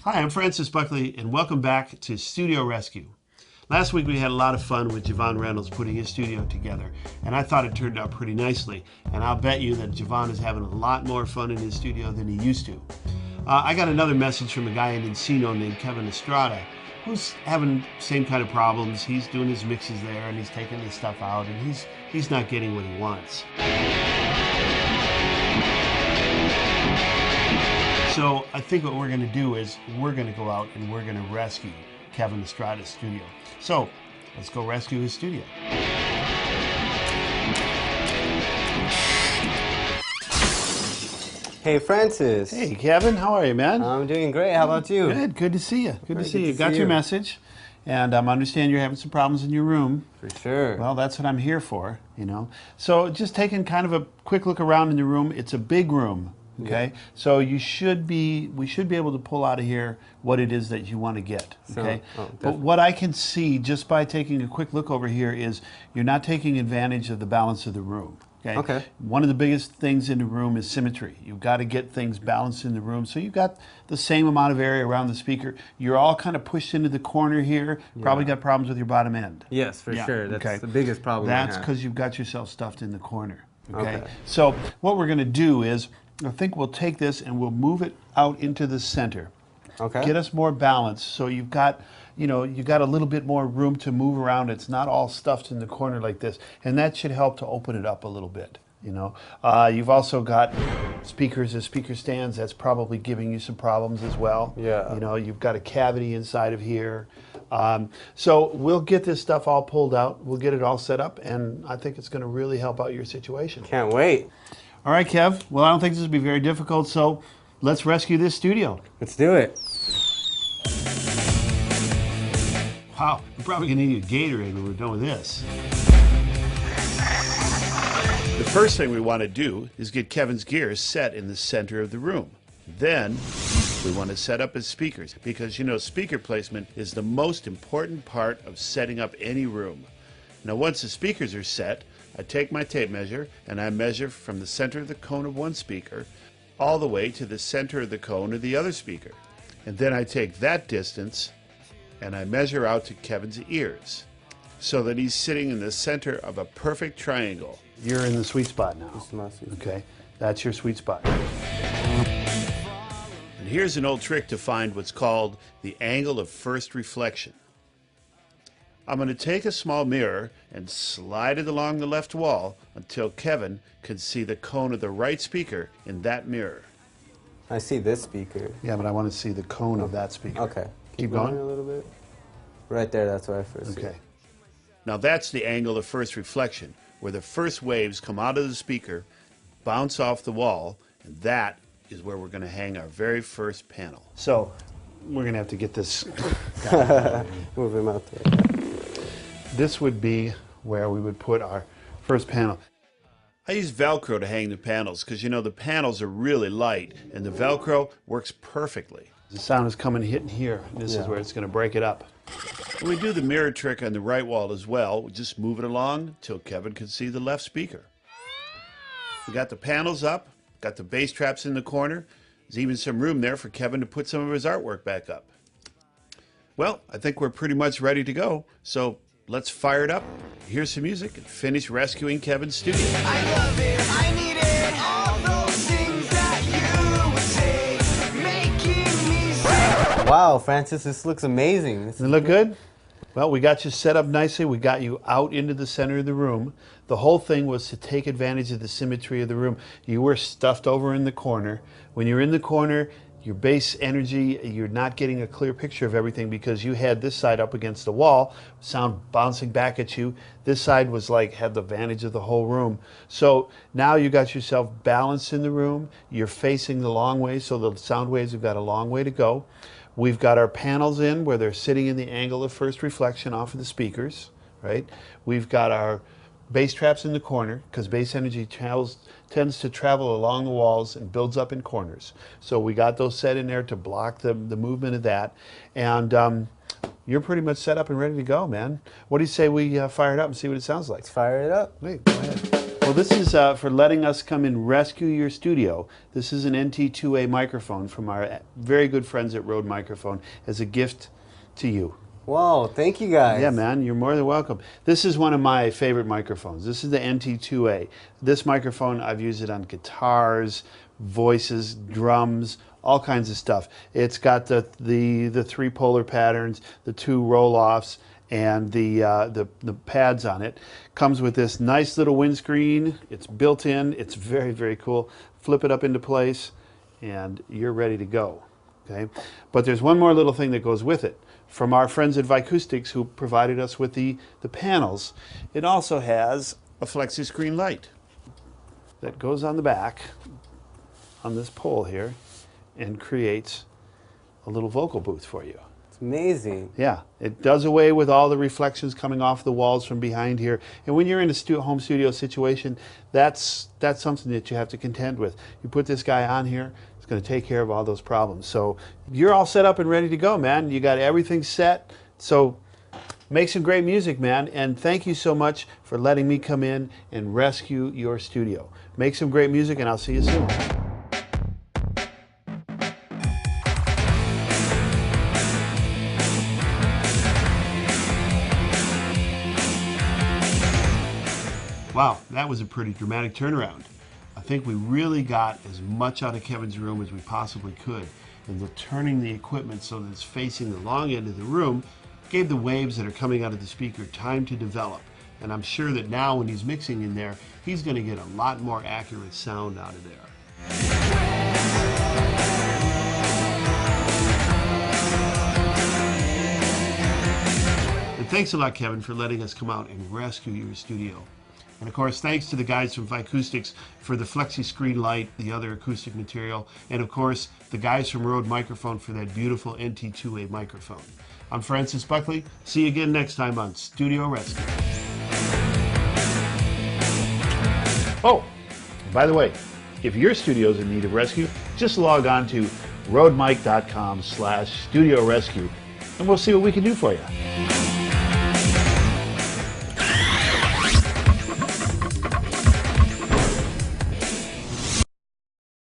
Hi, I'm Francis Buckley, and welcome back to Studio Rescue. Last week we had a lot of fun with Javon Reynolds putting his studio together, and I thought it turned out pretty nicely. And I'll bet you that Javon is having a lot more fun in his studio than he used to. I got another message from a guy in Encino named Kevin Estrada, who's having the same kind of problems. He's doing his mixes there, and he's taking his stuff out, and he's not getting what he wants. So I think what we're going to do is we're going to go out and we're going to rescue Kevin Estrada's studio. So let's go rescue his studio. Hey, Francis. Hey, Kevin. How are you, man? I'm doing great. How about you? Good. Good to see you. Good to see you. Got your message. And I understand you're having some problems in your room. For sure. Well, that's what I'm here for, you know. So just taking kind of a quick look around in the room. It's a big room. Okay, so we should be able to pull out of here what it is that you want to get. Okay, but what I can see just by taking a quick look over here is you're not taking advantage of the balance of the room. Okay. One of the biggest things in the room is symmetry. You've got to get things balanced in the room. So you've got the same amount of area around the speaker. You're all kind of pushed into the corner here. Probably got problems with your bottom end. Yes, for sure. That's the biggest problem. That's because you've got yourself stuffed in the corner. Okay. So what we're going to do is, I think we'll take this and we'll move it out into the center. Okay. Get us more balance. So you've got, you've got a little bit more room to move around. It's not all stuffed in the corner like this, and that should help to open it up a little bit. You've also got speakers as speaker stands. That's probably giving you some problems as well. Yeah. You've got a cavity inside of here. So we'll get this stuff all pulled out. We'll get it all set up, and I think it's going to really help out your situation. Can't wait. All right, Kev. Well, I don't think this will be very difficult, so let's rescue this studio. Let's do it. Wow, we're probably going to need a Gatorade when we're done with this. The first thing we want to do is get Kevin's gear set in the center of the room. Then we want to set up his speakers because, speaker placement is the most important part of setting up any room. Now, once the speakers are set, I take my tape measure and I measure from the center of the cone of one speaker all the way to the center of the cone of the other speaker. And then I take that distance and I measure out to Kevin's ears so that he's sitting in the center of a perfect triangle. You're in the sweet spot now. This is my sweet spot. Okay, that's your sweet spot. And here's an old trick to find what's called the angle of first reflection. I'm going to take a small mirror and slide it along the left wall until Kevin can see the cone of the right speaker in that mirror. I see this speaker. Yeah, but I want to see the cone of that speaker. Okay. Keep going. A little bit. Right there, that's where I first see Okay. it. Now that's the angle of first reflection, where the first waves come out of the speaker, bounce off the wall, and that is where we're going to hang our very first panel. So we're going to have to get this Move him out there. This would be where we would put our first panel. I use Velcro to hang the panels because, the panels are really light and the Velcro works perfectly. The sound is coming hitting here. This is where it's going to break it up. When we do the mirror trick on the right wall as well, we just move it along till Kevin can see the left speaker. We got the panels up, got the bass traps in the corner. There's even some room there for Kevin to put some of his artwork back up. Well, I think we're pretty much ready to go. So let's fire it up, hear some music, and finish rescuing Kevin's studio. I love it, I need it, all those things that you would say, making me say. Wow, Francis, this looks amazing. Does it look good? Well, we got you set up nicely. We got you out into the center of the room. The whole thing was to take advantage of the symmetry of the room. You were stuffed over in the corner. When you're in the corner, your base energy, you're not getting a clear picture of everything because you had this side up against the wall, sound bouncing back at you. This side was had the advantage of the whole room. So now you got yourself balanced in the room. You're facing the long way, so the sound waves have got a long way to go. We've got our panels in where they're sitting in the angle of first reflection off of the speakers, right? We've got our bass traps in the corner because bass energy tends to travel along the walls and builds up in corners. So we got those set in there to block the movement of that. And you're pretty much set up and ready to go, man. What do you say we fire it up and see what it sounds like? Let's fire it up. Wait, go ahead. Well, this is for letting us come and rescue your studio. This is an NT2A microphone from our very good friends at Rode Microphone as a gift to you. Wow, thank you guys. Yeah, man, you're more than welcome. This is one of my favorite microphones. This is the NT2A. This microphone, I've used it on guitars, voices, drums, all kinds of stuff. It's got the three polar patterns, the two roll-offs, and the pads on it. Comes with this nice little windscreen. It's built in. It's very, very cool. Flip it up into place, and you're ready to go. Okay, but there's one more little thing that goes with it. From our friends at Vicoustics, who provided us with the panels, it also has a flexi screen light that goes on the back on this pole here and creates a little vocal booth for you. It's amazing. Yeah, it does away with all the reflections coming off the walls from behind here. And when you're in a home studio situation, that's something that you have to contend with. You put this guy on here, it's going to take care of all those problems. So you're all set up and ready to go, man. You got everything set. So make some great music, man. And thank you so much for letting me come in and rescue your studio. Make some great music, and I'll see you soon. Wow, that was a pretty dramatic turnaround. I think we really got as much out of Kevin's room as we possibly could. And the turning the equipment so that it's facing the long end of the room gave the waves that are coming out of the speaker time to develop. And I'm sure that now when he's mixing in there, he's going to get a lot more accurate sound out of there. And thanks a lot, Kevin, for letting us come out and rescue your studio. And of course, thanks to the guys from Vicoustics for the flexi screen light, the other acoustic material, and of course, the guys from Rode Microphone for that beautiful NT2A microphone. I'm Francis Buckley. See you again next time on Studio Rescue. Oh, by the way, if your studio's in need of rescue, just log on to rodemic.com/studio rescue, and we'll see what we can do for you.